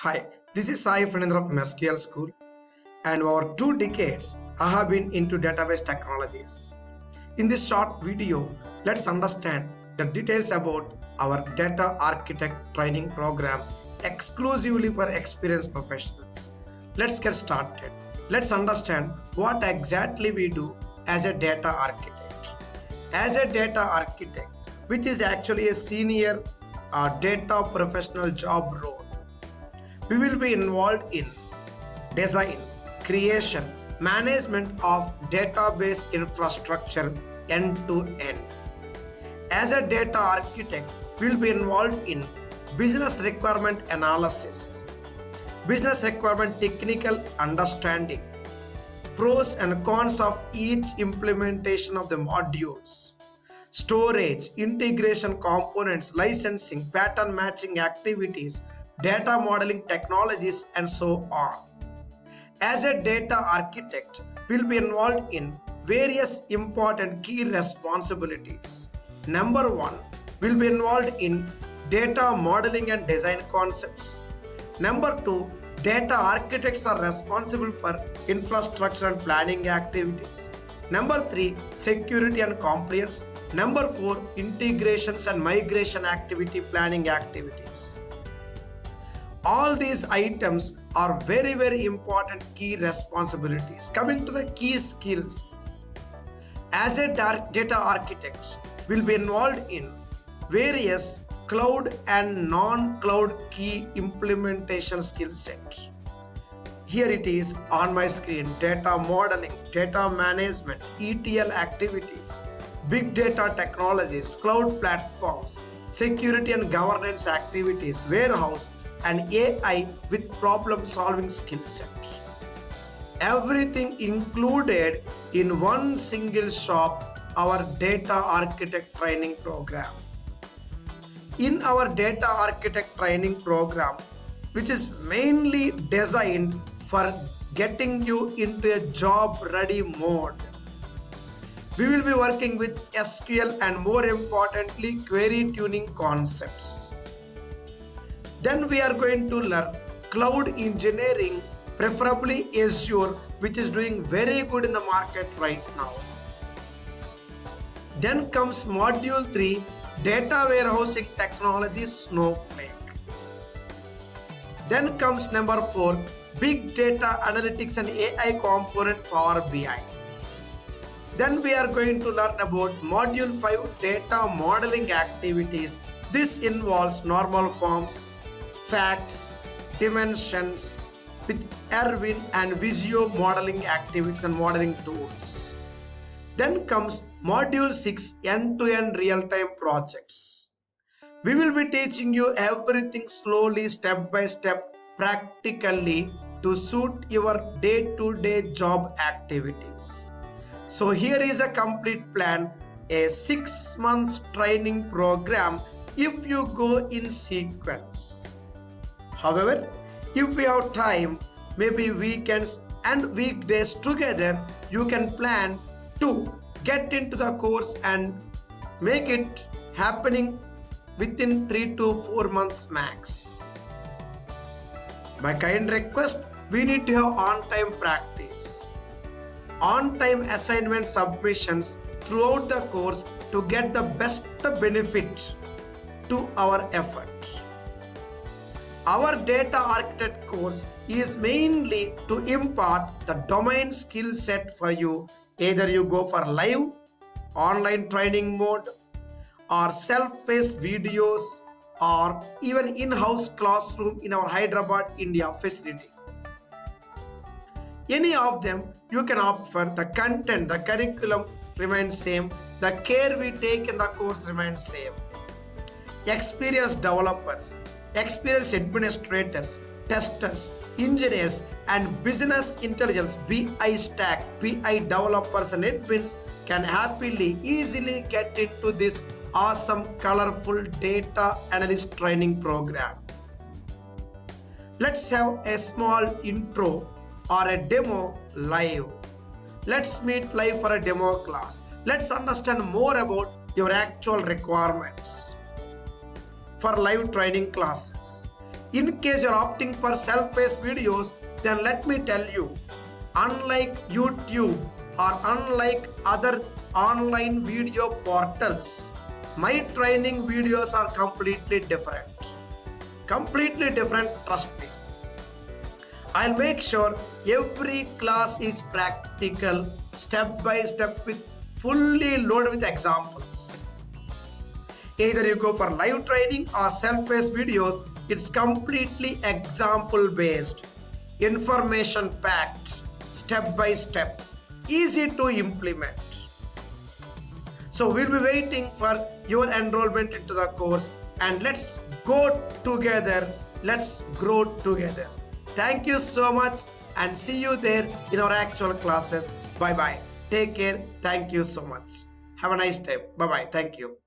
Hi, this is Sai Fernandra from SQL School, and over 2 decades, I have been into database technologies. In this short video, let's understand the details about our data architect training program exclusively for experienced professionals. Let's get started. Let's understand what exactly we do as a data architect. As a data architect, which is actually a senior data professional job role, we will be involved in design, creation, management of database infrastructure end to end. As a data architect, we will be involved in business requirement analysis, business requirement technical understanding, pros and cons of each implementation of the modules, storage, integration components, licensing, pattern matching activities, data modeling technologies, and so on. As a data architect, we'll be involved in various important key responsibilities. Number one, we'll be involved in data modeling and design concepts. Number two, data architects are responsible for infrastructure and planning activities. Number three, security and compliance. Number four, integrations and migration activity planning activities. All these items are very important key responsibilities. Coming to the key skills. As a data architect, will be involved in various cloud and non-cloud key implementation skill set. Here it is on my screen: data modeling, data management, ETL activities, big data technologies, cloud platforms, security and governance activities, warehouse, and AI with problem solving skill set. Everything included in one single shop, our data architect training program. In our data architect training program, which is mainly designed for getting you into a job ready mode, we will be working with SQL and more importantly query tuning concepts. Then we are going to learn cloud engineering, preferably Azure, which is doing very good in the market right now. Then comes module 3, data warehousing technology, Snowflake. Then comes number 4, big data analytics and AI component, Power BI. Then we are going to learn about module 5, data modeling activities. This involves normal forms, facts, dimensions with Erwin and Visio modeling activities and modeling tools. Then comes module 6, end-to-end real-time projects. We will be teaching you everything slowly, step by step, practically to suit your day-to-day job activities. So here is a complete plan, a 6 months training program if you go in sequence. However, if we have time, maybe weekends and weekdays together, you can plan to get into the course and make it happening within 3 to 4 months max. My kind request, we need to have on-time practice, on-time assignment submissions throughout the course to get the best benefit to our effort. Our data architect course is mainly to impart the domain skill set for you. Either you go for live online training mode or self-paced videos or even in-house classroom in our Hyderabad, India facility. Any of them you can opt for. The content, the curriculum remains same. The care we take in the course remains same. Experienced developers, experienced administrators, testers, engineers, and business intelligence BI stack, BI developers and admins can happily, easily get into this awesome, colorful data analyst training program. Let's have a small intro or a demo live. Let's meet live for a demo class. Let's understand more about your actual requirements for live training classes. In case you're opting for self-paced videos, then let me tell you, unlike YouTube or unlike other online video portals, my training videos are completely different. Completely different, trust me. I'll make sure every class is practical, step by step, with fully loaded with examples. Either you go for live training or self-paced videos, it's completely example based, information packed, step by step, easy to implement. So we'll be waiting for your enrollment into the course, and let's go together, let's grow together. Thank you so much, and see you there in our actual classes. Bye bye. Take care. Thank you so much. Have a nice day. Bye bye. Thank you.